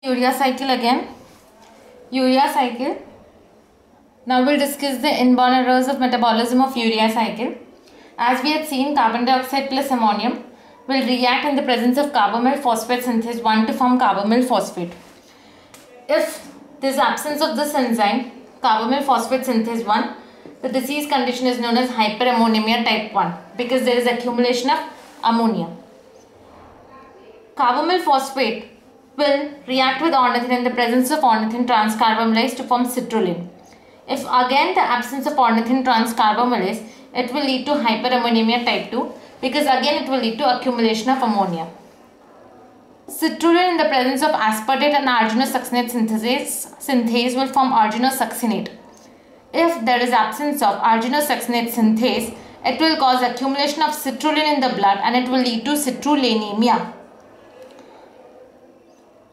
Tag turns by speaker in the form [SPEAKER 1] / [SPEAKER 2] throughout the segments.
[SPEAKER 1] Urea cycle again. Urea cycle. Now we'll discuss the inborn errors of metabolism of urea cycle. As we had seen, carbon dioxide plus ammonium will react in the presence of carbonyl phosphate synthase 1 to form carbonyl phosphate. If there is absence of this enzyme, carbonyl phosphate synthase 1, the disease condition is known as hyperammonemia type 1 because there is accumulation of ammonia. Carbonyl phosphate will react with ornithine in the presence of ornithine transcarbamylase to form citrulline. If again the absence of ornithine transcarbamylase, it will lead to hyperammonemia type 2 because again it will lead to accumulation of ammonia. Citrulline in the presence of aspartate and arginosuccinate synthase will form arginosuccinate. If there is absence of arginosuccinate synthase, it will cause accumulation of citrulline in the blood and it will lead to citrullinemia.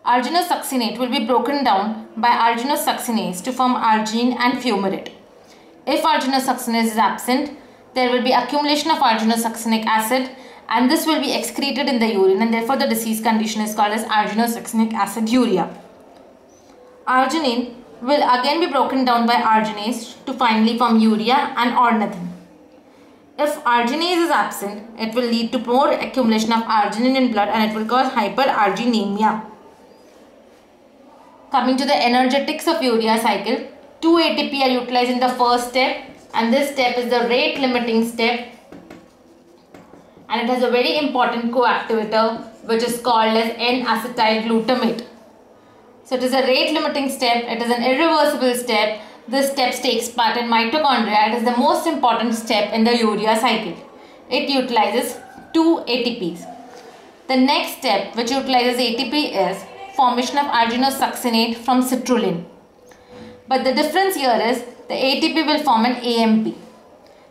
[SPEAKER 1] Arginosuccinate will be broken down by arginosuccinase to form arginine and fumarate. If arginosuccinase is absent, there will be accumulation of arginosuccinic acid and this will be excreted in the urine, and therefore the disease condition is called as arginosuccinic aciduria. Arginine will again be broken down by arginase to finally form urea and ornithine. If arginase is absent, it will lead to more accumulation of arginine in blood and it will cause hyperarginemia. Coming to the energetics of urea cycle, 2 ATP are utilized in the first step, and this step is the rate limiting step, and it has a very important coactivator which is called as N-acetyl glutamate. So it is a rate limiting step, it is an irreversible step. This step takes part in mitochondria. It is the most important step in the urea cycle. It utilizes 2 ATPs. The next step which utilizes ATP is formation of arginosuccinate from citrulline. But the difference here is the ATP will form an AMP.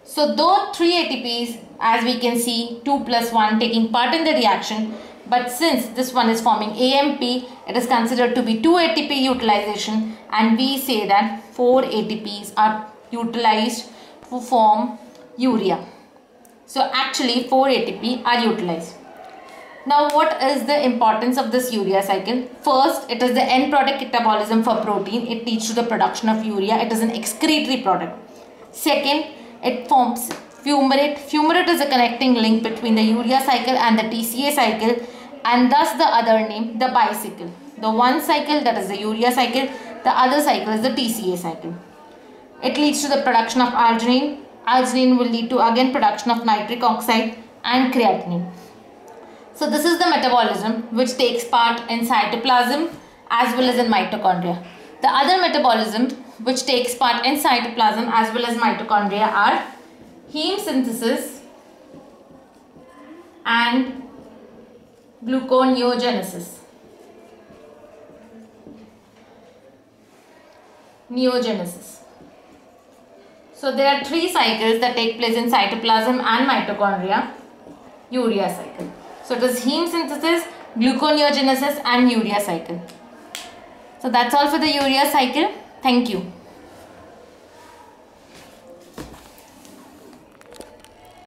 [SPEAKER 1] So though 3 ATPs, as we can see, 2 plus 1 taking part in the reaction, but since this one is forming AMP, it is considered to be 2 ATP utilization, and we say that 4 ATPs are utilized to form urea. So actually 4 ATP are utilized. Now what is the importance of this urea cycle? First, it is the end product catabolism for protein. It leads to the production of urea. It is an excretory product. Second, it forms fumarate. Fumarate is a connecting link between the urea cycle and the TCA cycle, and thus the other name, the bicycle. The one cycle, that is the urea cycle, the other cycle is the TCA cycle. It leads to the production of arginine. Arginine will lead to again production of nitric oxide and creatinine. So this is the metabolism which takes part in cytoplasm as well as in mitochondria. The other metabolism which takes part in cytoplasm as well as mitochondria are heme synthesis and gluconeogenesis. So there are 3 cycles that take place in cytoplasm and mitochondria. Urea cycle. So it is heme synthesis, gluconeogenesis and urea cycle. So that's all for the urea cycle. Thank you.